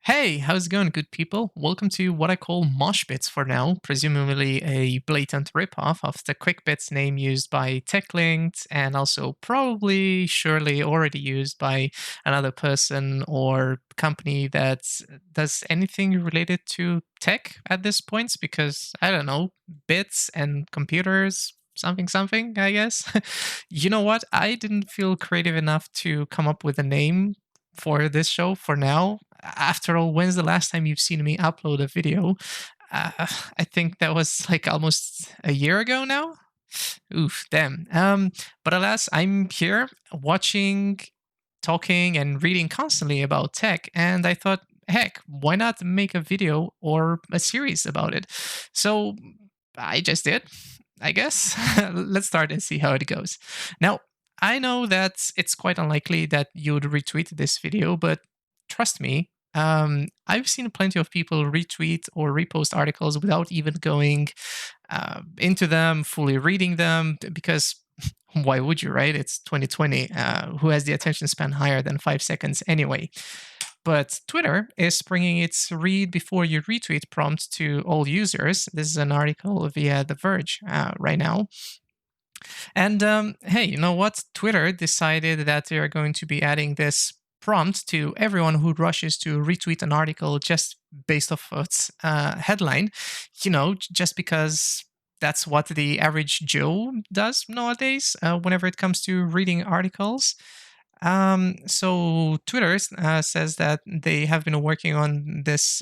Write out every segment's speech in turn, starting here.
Hey, how's it going, good people? Welcome to what I call mosh bits for now, presumably a blatant ripoff of the quick bits name used by TechLinked and also probably, surely already used by another person or company that does anything related to tech at this point, because I don't know, bits and computers. Something, I guess. You know what? I didn't feel creative enough to come up with a name for this show for now. After all, when's the last time you've seen me upload a video? I think that was like almost a year ago now. Oof, damn. But alas, I'm here watching, talking, and reading constantly about tech, and I thought, heck, why not make a video or a series about it? So I just did, I guess. Let's start and see how it goes. Now, I know that it's quite unlikely that you'd retweet this video, but trust me, I've seen plenty of people retweet or repost articles without even going into them, fully reading them, because why would you, right? It's 2020. Who has the attention span higher than 5 seconds anyway? But Twitter is bringing its read before you retweet prompt to all users. This is an article via The Verge right now. And hey, you know what? Twitter decided that they are going to be adding this prompt to everyone who rushes to retweet an article just based off of its headline, just because that's what the average Joe does nowadays whenever it comes to reading articles. So Twitter says that they have been working on this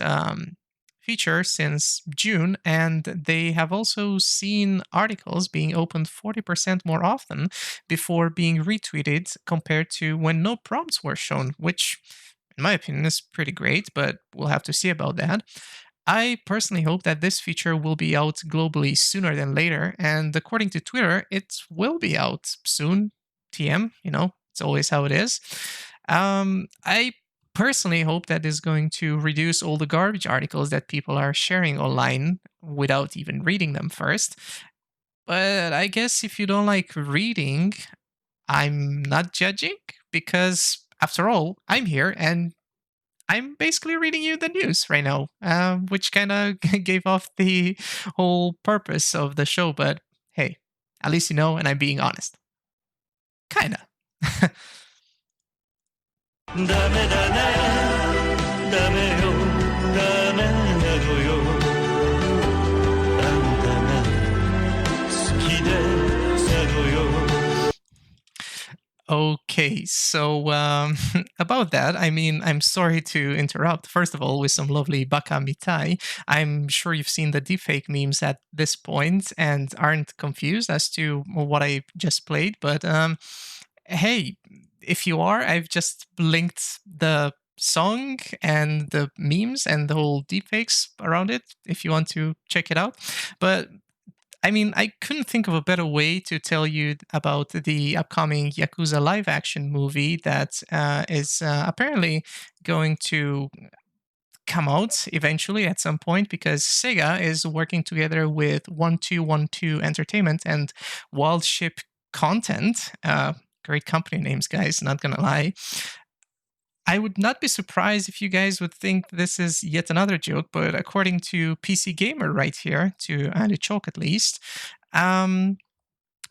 feature since June, and they have also seen articles being opened 40% more often before being retweeted compared to when no prompts were shown, which, in my opinion, is pretty great, but we'll have to see about that. I personally hope that this feature will be out globally sooner than later, and according to Twitter, it will be out soon. TM, it's always how it is. I personally hope that is going to reduce all the garbage articles that people are sharing online without even reading them first. But I guess if you don't like reading, I'm not judging, because after all, I'm here and I'm basically reading you the news right now, which kind of gave off the whole purpose of the show. But hey, at least you know, and I'm being honest. Kinda. Okay, so about that, I mean, I'm sorry to interrupt. First of all, with some lovely baka mitai, I'm sure you've seen the deepfake memes at this point and aren't confused as to what I just played. But hey, if you are, I've just linked the song and the memes and the whole deepfakes around it if you want to check it out. But I mean, I couldn't think of a better way to tell you about the upcoming Yakuza live action movie that is apparently going to come out eventually at some point, because Sega is working together with 1212 Entertainment and Wild Ship Content. Great company names, guys, not gonna lie. I would not be surprised if you guys would think this is yet another joke, but according to PC Gamer right here, to Andy Chalk at least,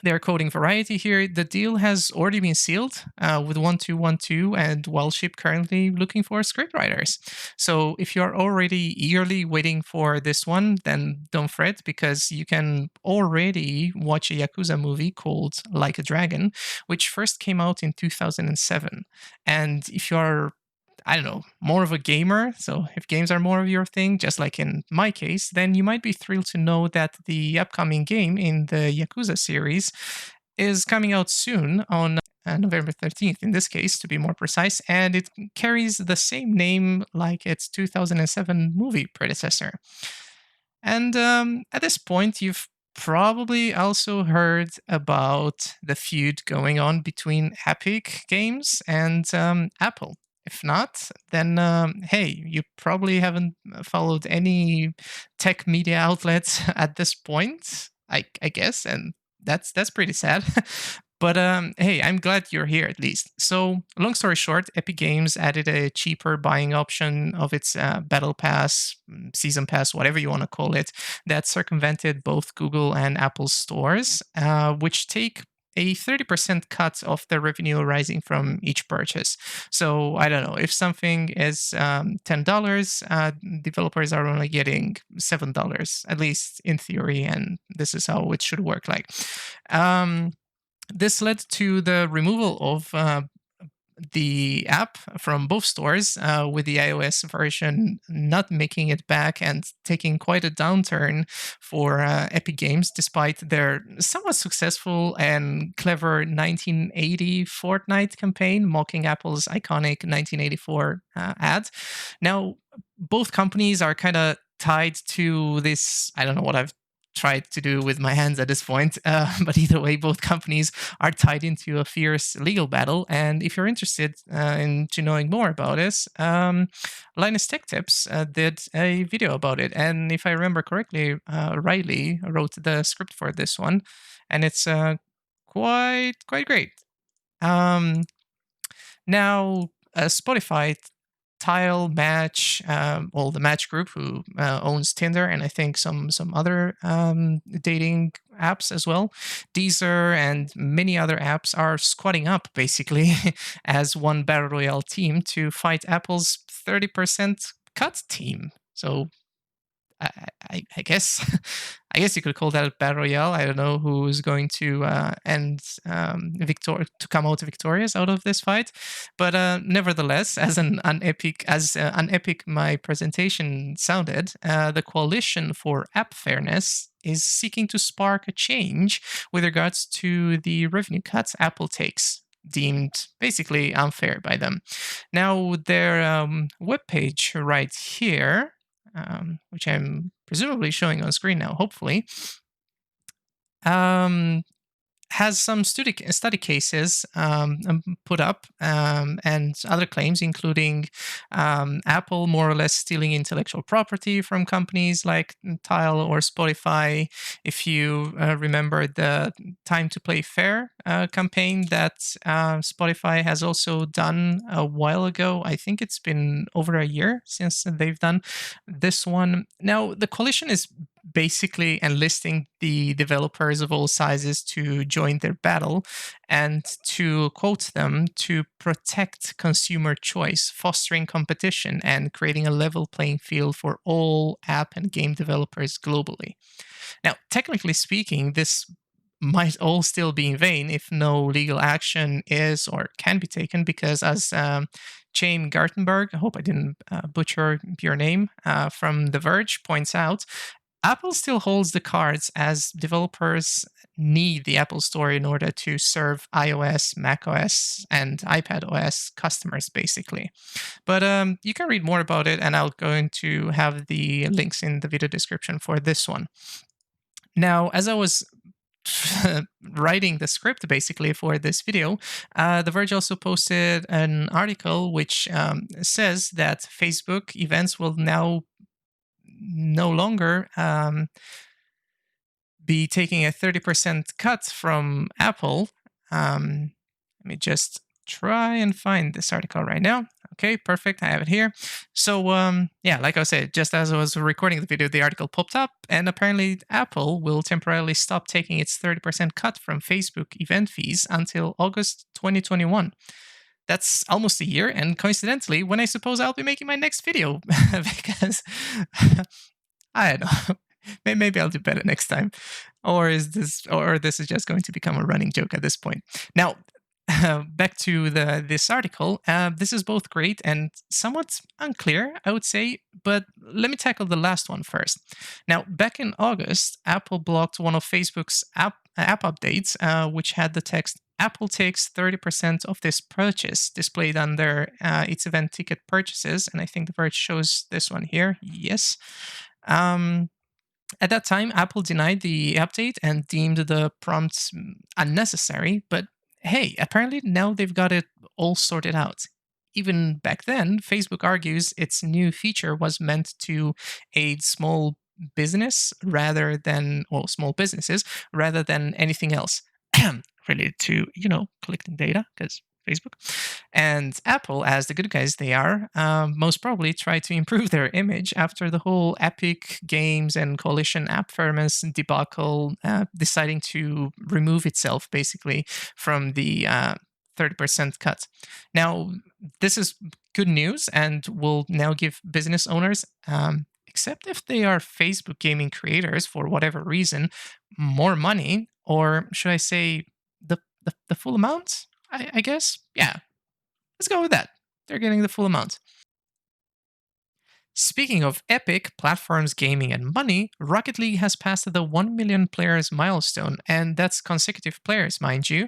they're quoting Variety here. The deal has already been sealed with 1212 and Wildship currently looking for scriptwriters. So if you're already eagerly waiting for this one, then don't fret, because you can already watch a Yakuza movie called Like a Dragon, which first came out in 2007. And if you're, I don't know, more of a gamer, so if games are more of your thing, just like in my case, then you might be thrilled to know that the upcoming game in the Yakuza series is coming out soon on November 13th, in this case, to be more precise, and it carries the same name like its 2007 movie predecessor. And at this point, you've probably also heard about the feud going on between Epic Games and Apple. If not, then hey, you probably haven't followed any tech media outlets at this point, I guess, and that's pretty sad. But hey, I'm glad you're here at least. So, long story short, Epic Games added a cheaper buying option of its Battle Pass, Season Pass, whatever you want to call it, that circumvented both Google and Apple stores, which take a 30% cut of the revenue arising from each purchase. So I don't know if something is $10, developers are only getting $7, at least in theory, and this is how it should work. Like, this led to the removal of the app from both stores, with the iOS version not making it back and taking quite a downturn for Epic Games, despite their somewhat successful and clever 1980 Fortnite campaign mocking Apple's iconic 1984 ad. Now, both companies are kind of tied to this. I don't know what I've tried to do with my hands at this point. But either way, both companies are tied into a fierce legal battle. And if you're interested into knowing more about this, Linus Tech Tips did a video about it. And if I remember correctly, Riley wrote the script for this one, and it's quite great. Now, Spotify, Tile, Match, well, the Match Group, who owns Tinder, and I think some other dating apps as well. Deezer and many other apps are squatting up basically as one Battle Royale team to fight Apple's 30% cut team. So I guess I guess you could call that a battle royale. I don't know who's going to to come out victorious out of this fight, but nevertheless, as an unepic my presentation sounded, the Coalition for App Fairness is seeking to spark a change with regards to the revenue cuts Apple takes, deemed basically unfair by them. Now, their webpage right here, which I'm presumably showing on screen now, hopefully, has some study cases put up, and other claims, including Apple more or less stealing intellectual property from companies like Tile or Spotify. If you remember the Time to Play Fair campaign that Spotify has also done a while ago. I think it's been over a year since they've done this one. Now, the coalition is basically enlisting the developers of all sizes to join their battle and, to quote them, to protect consumer choice, fostering competition, and creating a level playing field for all app and game developers globally. Now, technically speaking, this might all still be in vain if no legal action is or can be taken, because as Chaim Gartenberg, I hope I didn't butcher your name, from The Verge points out, Apple still holds the cards, as developers need the Apple Store in order to serve iOS, macOS, and iPadOS customers, basically. But you can read more about it, and I'll going to have the links in the video description for this one. Now, as I was writing the script basically for this video, The Verge also posted an article which says that Facebook events will now no longer be taking a 30% cut from Apple. Let me just try and find this article right now. Okay, perfect. I have it here. So, yeah, like I said, just as I was recording the video, the article popped up, and apparently Apple will temporarily stop taking its 30% cut from Facebook event fees until August 2021. That's almost a year, and coincidentally, when I suppose I'll be making my next video, because I don't know. Maybe I'll do better next time, or this is just going to become a running joke at this point. Now, back to this article. This is both great and somewhat unclear, I would say, but let me tackle the last one first. Now, back in August, Apple blocked one of Facebook's app updates, which had the text "Apple takes 30% of this purchase" displayed under its event ticket purchases, and I think The Verge shows this one here. Yes. At that time, Apple denied the update and deemed the prompts unnecessary, but hey, apparently now they've got it all sorted out. Even back then, Facebook argues its new feature was meant to aid small businesses rather than anything else. related to, collecting data because Facebook. And Apple, as the good guys they are, most probably try to improve their image after the whole Epic Games and Coalition App Fairness debacle, deciding to remove itself basically from the 30% cut. Now, this is good news and will now give business owners, except if they are Facebook gaming creators for whatever reason, more money, or should I say the full amount? I guess. Yeah, let's go with that. They're getting the full amount. Speaking of Epic, platforms, gaming, and money, Rocket League has passed the 1 million players milestone, and that's consecutive players, mind you.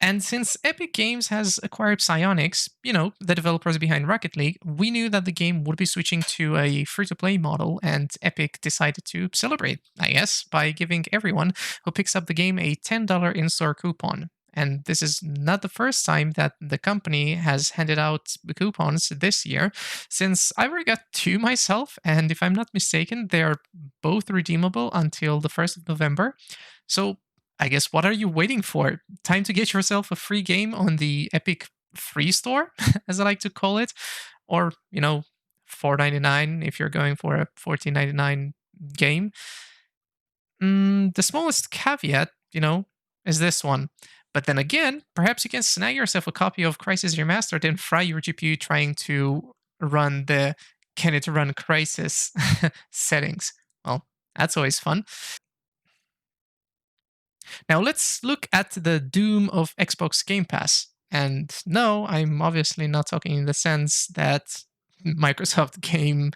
And since Epic Games has acquired Psyonix, the developers behind Rocket League, we knew that the game would be switching to a free to play model, and Epic decided to celebrate, I guess, by giving everyone who picks up the game a $10 in store coupon. And this is not the first time that the company has handed out the coupons this year, since I've already got two myself, and if I'm not mistaken, they are both redeemable until the 1st of November. So I guess what are you waiting for? Time to get yourself a free game on the Epic Free Store, as I like to call it, or $4.99 if you're going for a $14.99 game. The smallest caveat, is this one. But then again, perhaps you can snag yourself a copy of Crisis Remastered and fry your GPU trying to run the can it run Crisis settings. Well, that's always fun. Now let's look at the doom of Xbox Game Pass. And no, I'm obviously not talking in the sense that Microsoft Game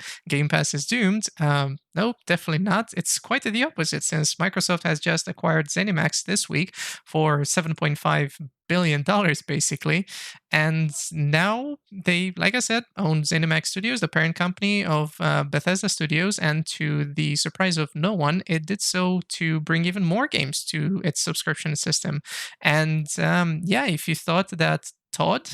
Pass is doomed. No, definitely not. It's quite the opposite, since Microsoft has just acquired ZeniMax this week for $7.5 billion, basically. And now they, like I said, own ZeniMax Studios, the parent company of Bethesda Studios. And to the surprise of no one, it did so to bring even more games to its subscription system. And yeah, if you thought that Todd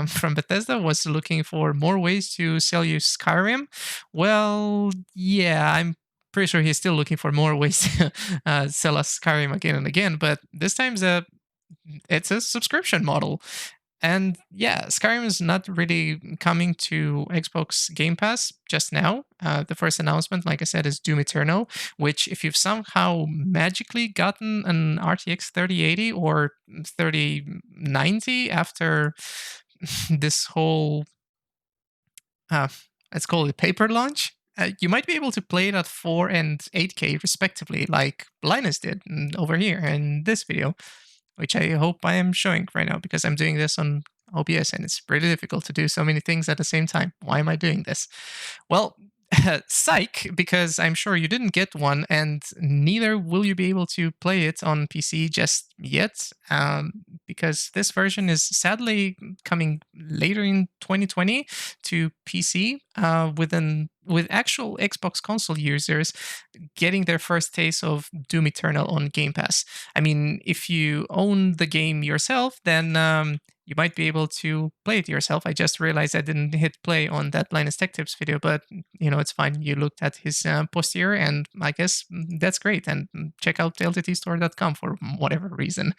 from Bethesda was looking for more ways to sell you Skyrim, well, yeah, I'm pretty sure he's still looking for more ways to sell us Skyrim again and again. But this time's it's a subscription model. And yeah, Skyrim is not really coming to Xbox Game Pass just now. The first announcement, like I said, is Doom Eternal, which, if you've somehow magically gotten an RTX 3080 or 3090 after this whole, let's call it paper launch, you might be able to play it at 4 and 8K respectively, like Linus did over here in this video, which I hope I am showing right now because I'm doing this on OBS and it's pretty difficult to do so many things at the same time. Why am I doing this? Well, psych, because I'm sure you didn't get one, and neither will you be able to play it on PC just yet, because this version is sadly coming later in 2020 to PC, with actual Xbox console users getting their first taste of Doom Eternal on Game Pass. I mean, if you own the game yourself, then you might be able to play it yourself. I just realized I didn't hit play on that Linus Tech Tips video, but it's fine. You looked at his post here, and I guess that's great. And check out lttstore.com for whatever reason.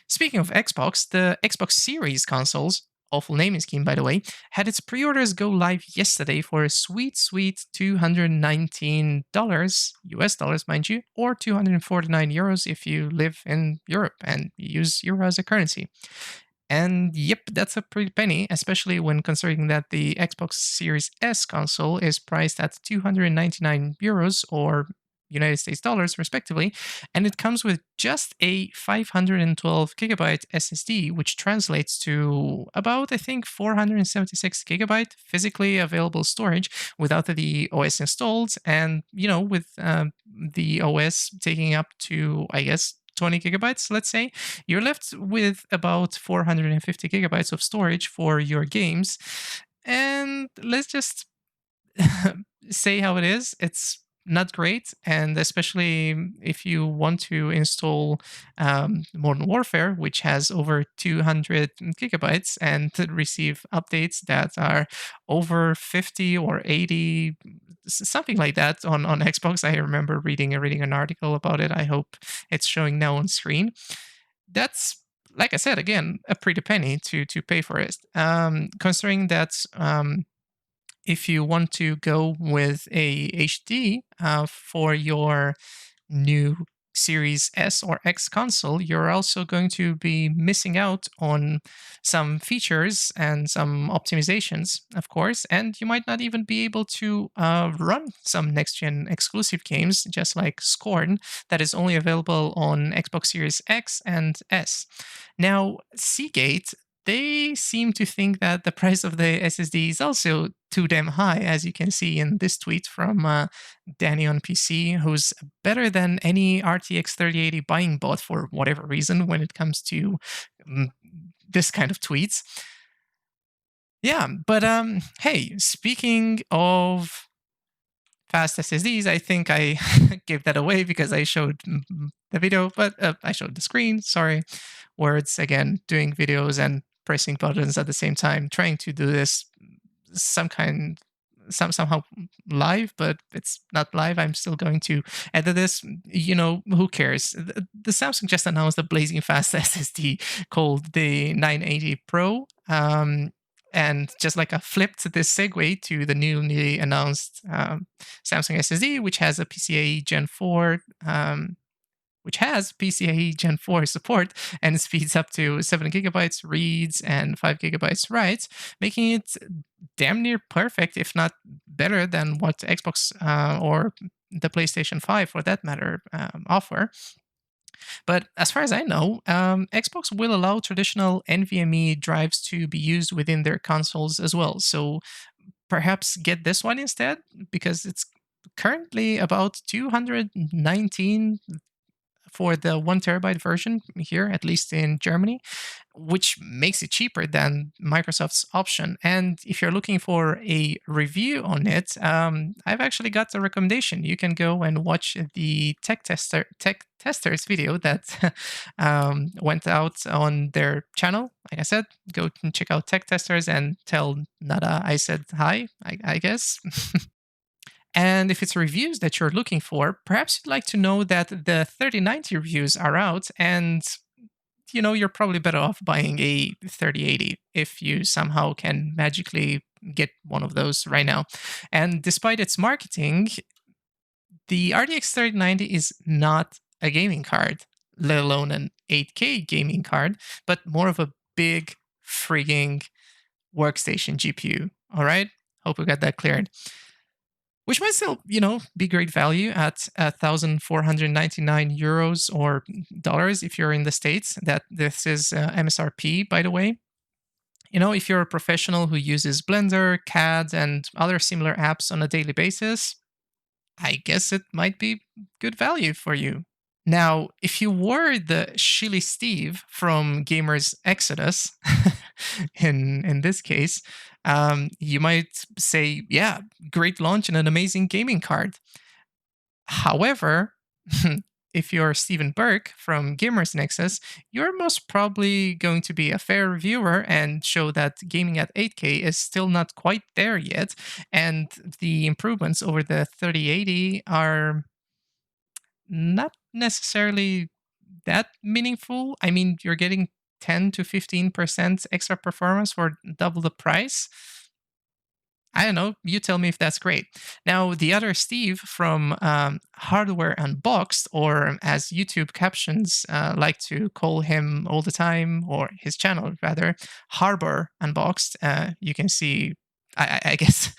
Speaking of Xbox, the Xbox Series consoles, awful naming scheme by the way, had its pre-orders go live yesterday for a sweet, sweet $219 US dollars, mind you, or 249 euros if you live in Europe and use euro as a currency. And yep, that's a pretty penny, especially when considering that the Xbox Series S console is priced at 299 euros or United States dollars, respectively, and it comes with just a 512 gigabyte SSD, which translates to about, I think, 476 gigabyte physically available storage without the OS installed, and with the OS taking up to, I guess, 20 gigabytes, let's say, you're left with about 450 gigabytes of storage for your games. And let's just say how it is. It's not great, and especially if you want to install Modern Warfare, which has over 200 gigabytes, and to receive updates that are over 50 or 80, something like that on Xbox. I remember reading an article about it. I hope it's showing now on screen. that's, like I said, again, a pretty penny to pay for it. Considering that if you want to go with a HD for your new Series S or X console, you're also going to be missing out on some features and some optimizations, of course, and you might not even be able to run some next gen exclusive games, just like Scorn, that is only available on Xbox Series X and S. Now, Seagate, they seem to think that the price of the SSD is also too damn high, as you can see in this tweet from Danny on PC, who's better than any RTX 3080 buying bot for whatever reason when it comes to mm, this kind of tweets. Yeah, but hey, speaking of fast SSDs, I think I gave that away because I showed the video, but I showed the screen. Sorry, words again, doing videos and pressing buttons at the same time, trying to do this some kind somehow live, but it's not live. I'm still going to edit this. Who cares? The Samsung just announced a blazing fast SSD called the 980 Pro. And just like I flipped this segue to the newly announced Samsung SSD, which has a PCIe Gen 4 support and speeds up to 7 gigabytes reads and 5 gigabytes writes, making it damn near perfect, if not better than what Xbox or the PlayStation 5, for that matter, offer. But as far as I know, Xbox will allow traditional NVMe drives to be used within their consoles as well. So perhaps get this one instead, because it's currently about 219 for the 1 terabyte version here, at least in Germany, which makes it cheaper than Microsoft's option. And if you're looking for a review on it, I've actually got a recommendation. You can go and watch the tech testers video that went out on their channel. Like I said, go and check out tech testers and tell Nada I said hi, I guess. And if it's reviews that you're looking for, perhaps you'd like to know that the 3090 reviews are out, and you're probably better off buying a 3080 if you somehow can magically get one of those right now. And despite its marketing, the RTX 3090 is not a gaming card, let alone an 8K gaming card, but more of a big frigging workstation GPU. All right? Hope we got that cleared. Which might still, be great value at 1,499 euros or dollars if you're in the States. That this is MSRP, by the way. If you're a professional who uses Blender, CAD, and other similar apps on a daily basis, I guess it might be good value for you. Now, if you were the Chili Steve from Gamers Exodus, in this case, you might say, "Yeah, great launch and an amazing gaming card." However, if you're Stephen Burke from Gamers Nexus, you're most probably going to be a fair reviewer and show that gaming at 8K is still not quite there yet, and the improvements over the 3080 are not necessarily that meaningful. I mean, you're getting 10 to 15% extra performance for double the price. I don't know. You tell me if that's great. Now, the other Steve from Hardware Unboxed, or as YouTube captions like to call him all the time, or his channel rather, Harbor Unboxed. You can see, I guess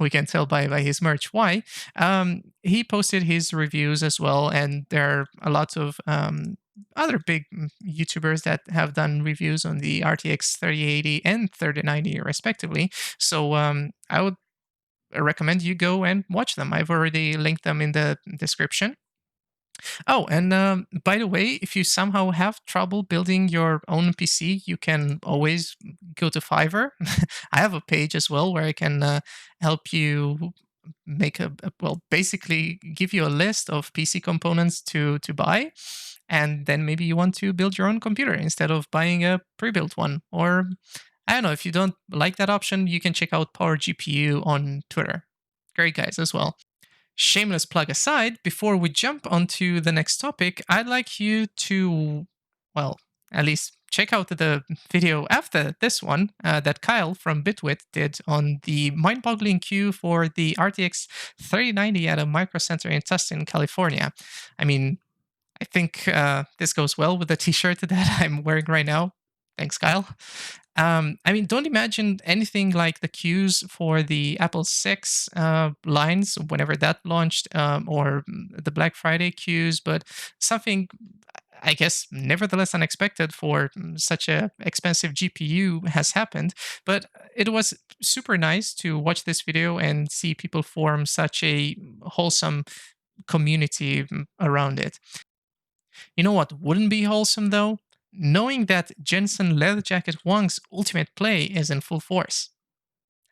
we can tell by his merch why. He posted his reviews as well, and there are a lot of other big YouTubers that have done reviews on the RTX 3080 and 3090 respectively. So I would recommend you go and watch them. I've already linked them in the description. Oh, and by the way, if you somehow have trouble building your own PC, you can always go to Fiverr. I have a page as well where I can help you make well, basically give you a list of PC components to buy, and then maybe you want to build your own computer instead of buying a pre-built one. Or I don't know, if you don't like that option, you can check out Power GPU on Twitter. Great guys as well. Shameless plug aside, before we jump onto the next topic, I'd like you to well, at least check out the video after this one that Kyle from Bitwit did on the mind-boggling queue for the RTX 3090 at a micro center in Tustin, California. I mean, I think this goes well with the T-shirt that I'm wearing right now. Thanks, Kyle. I mean, don't imagine anything like the queues for the Apple 6 lines whenever that launched, or the Black Friday queues, but something, I guess, nevertheless unexpected for such a expensive GPU has happened. But it was super nice to watch this video and see people form such a wholesome community around it. You know what wouldn't be wholesome though? Knowing that Jensen Leatherjacket Wang's ultimate play is in full force.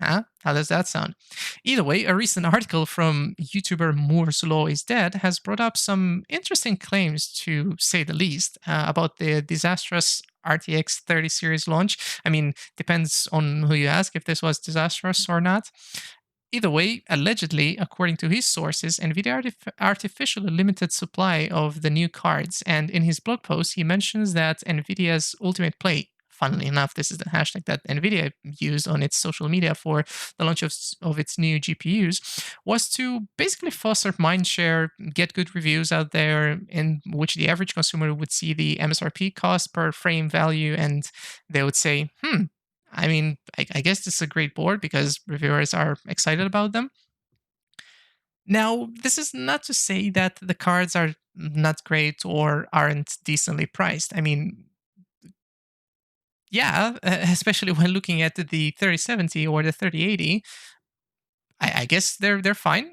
Huh? How does that sound? Either way, a recent article from YouTuber Moore's Law is Dead has brought up some interesting claims, to say the least, about the disastrous RTX 30 series launch. I mean, depends on who you ask if this was disastrous or not. Either way, allegedly, according to his sources, Nvidia artificially limited supply of the new cards. And in his blog post, he mentions that Nvidia's ultimate play, funnily enough, this is the hashtag that Nvidia used on its social media for the launch of its new GPUs, was to basically foster mindshare, get good reviews out there, in which the average consumer would see the MSRP cost per frame value and they would say, I mean, I guess this is a great board because reviewers are excited about them. Now, this is not to say that the cards are not great or aren't decently priced. I mean, yeah, especially when looking at the 3070 or the 3080, I guess they're fine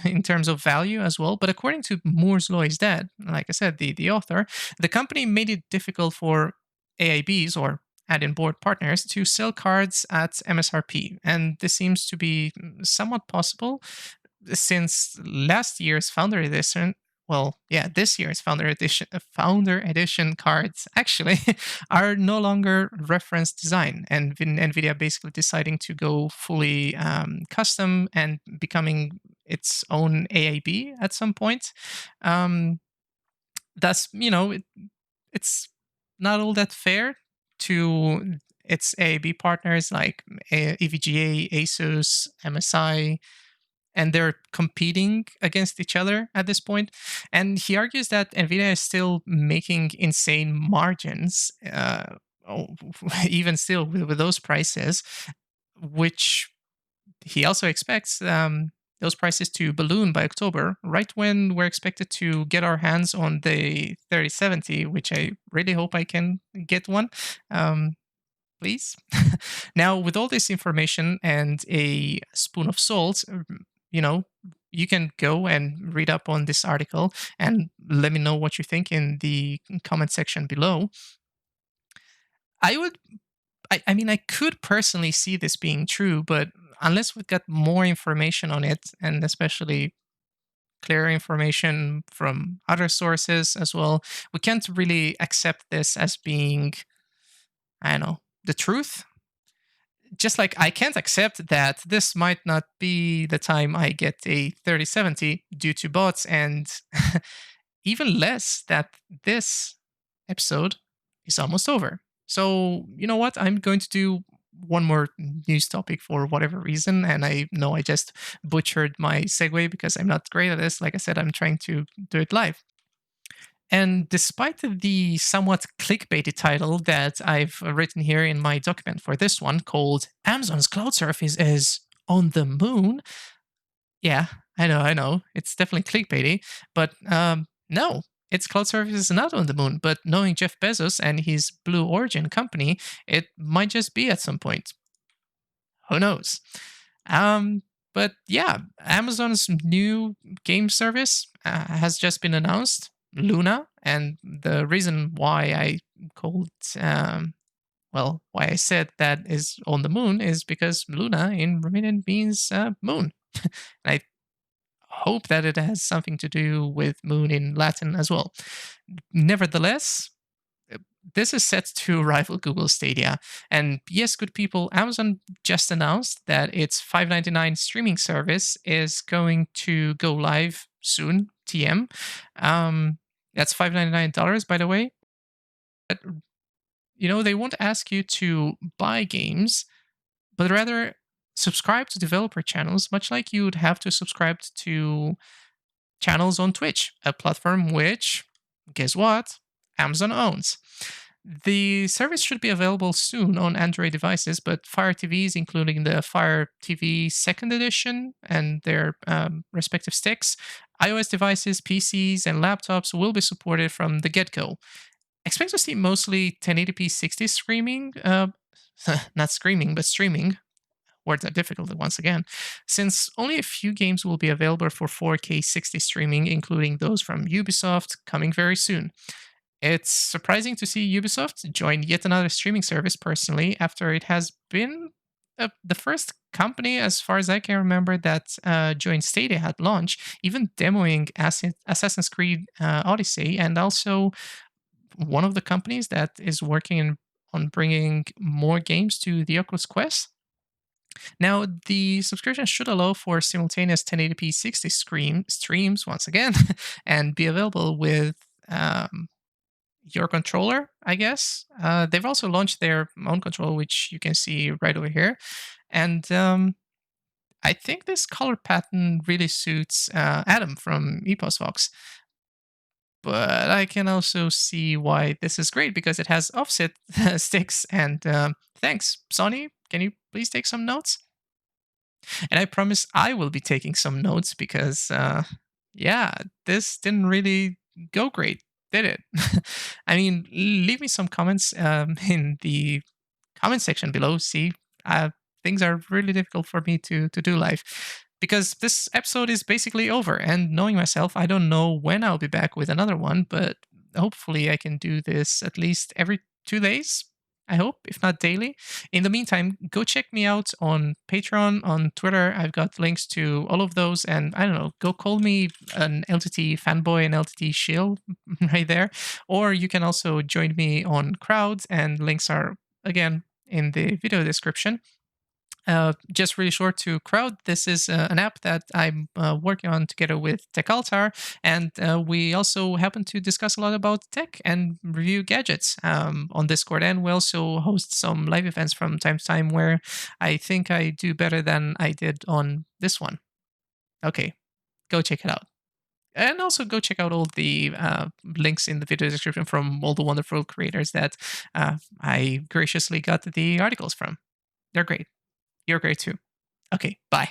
in terms of value as well. But according to Moore's Law is Dead, like I said, the author, the company made it difficult for AIBs or add-in board partners to sell cards at MSRP, and this seems to be somewhat possible since last year's founder edition. Well, yeah, this year's founder edition cards actually are no longer reference design, and Nvidia basically deciding to go fully custom and becoming its own AIB at some point. Um, thus, it's not all that fair to its AIB partners like EVGA, ASUS, MSI, and they're competing against each other at this point. And he argues that Nvidia is still making insane margins, even still with those prices, which he also expects those prices to balloon by October, right when we're expected to get our hands on the 3070, which I really hope I can get one. Please. Now, with all this information and a spoon of salt, you know, you can go and read up on this article and let me know what you think in the comment section below. I would, I mean, I could personally see this being true, but unless we've got more information on it, and especially clear information from other sources as well, we can't really accept this as being, I don't know, the truth. Just like I can't accept that this might not be the time I get a 3070 due to bots, and even less that this episode is almost over. So, you know what? I'm going to do one more news topic for whatever reason. And I know I just butchered my segue because I'm not great at this. Like I said, I'm trying to do it live. And despite the somewhat clickbaity title that I've written here in my document for this one called Amazon's Cloud Service is on the moon. Yeah, I know. It's definitely clickbaity. But no, its cloud service is not on the moon. But knowing Jeff Bezos and his Blue Origin company, it might just be at some point. Who knows? Um, but yeah, Amazon's new game service has just been announced, Luna, and the reason why I called, why I said that is on the moon is because Luna in Romanian means moon. And I hope that it has something to do with moon in Latin as well. Nevertheless, this is set to rival Google Stadia. And yes, good people, Amazon just announced that its $5.99 streaming service is going to go live soon, TM. That's $5.99, by the way. they won't ask you to buy games, but rather subscribe to developer channels, much like you would have to subscribe to channels on Twitch, a platform which, guess what, Amazon owns. The service should be available soon on Android devices, but Fire TVs, including the Fire TV Second Edition and their respective sticks, iOS devices, PCs, and laptops will be supported from the get go. Expect to see mostly 1080p 60 streaming, not screaming, but streaming. Words are difficult once again, since only a few games will be available for 4K 60 streaming, including those from Ubisoft coming very soon. It's surprising to see Ubisoft join yet another streaming service personally, after it has been the first company, as far as I can remember, that joined Stadia at launch, even demoing Assassin's Creed Odyssey, and also one of the companies that is working on bringing more games to the Oculus Quest. Now, the subscription should allow for simultaneous 1080p 60 streams once again, and be available with your controller, I guess. They've also launched their own controller, which you can see right over here. And I think this color pattern really suits Adam from EposVox. But I can also see why this is great, because it has offset sticks. And thanks, Sony. Can you please take some notes? And I promise I will be taking some notes, because, yeah, this didn't really go great, did it? I mean, leave me some comments in the comment section below. See, things are really difficult for me to do live, because this episode is basically over. And knowing myself, I don't know when I'll be back with another one, but hopefully I can do this at least every 2 days. I hope, if not daily. In the meantime, go check me out on Patreon, on Twitter. I've got links to all of those. And I don't know, go call me an LTT fanboy, an LTT shill right there. Or you can also join me on Crowd, and links are, again, in the video description. Just really short to Crowd. This is an app that I'm working on together with TechAltar, and we also happen to discuss a lot about tech and review gadgets on Discord. And we also host some live events from time to time, where I think I do better than I did on this one. Okay, go check it out. And also go check out all the links in the video description from all the wonderful creators that I graciously got the articles from. They're great. You're great too. Okay, bye.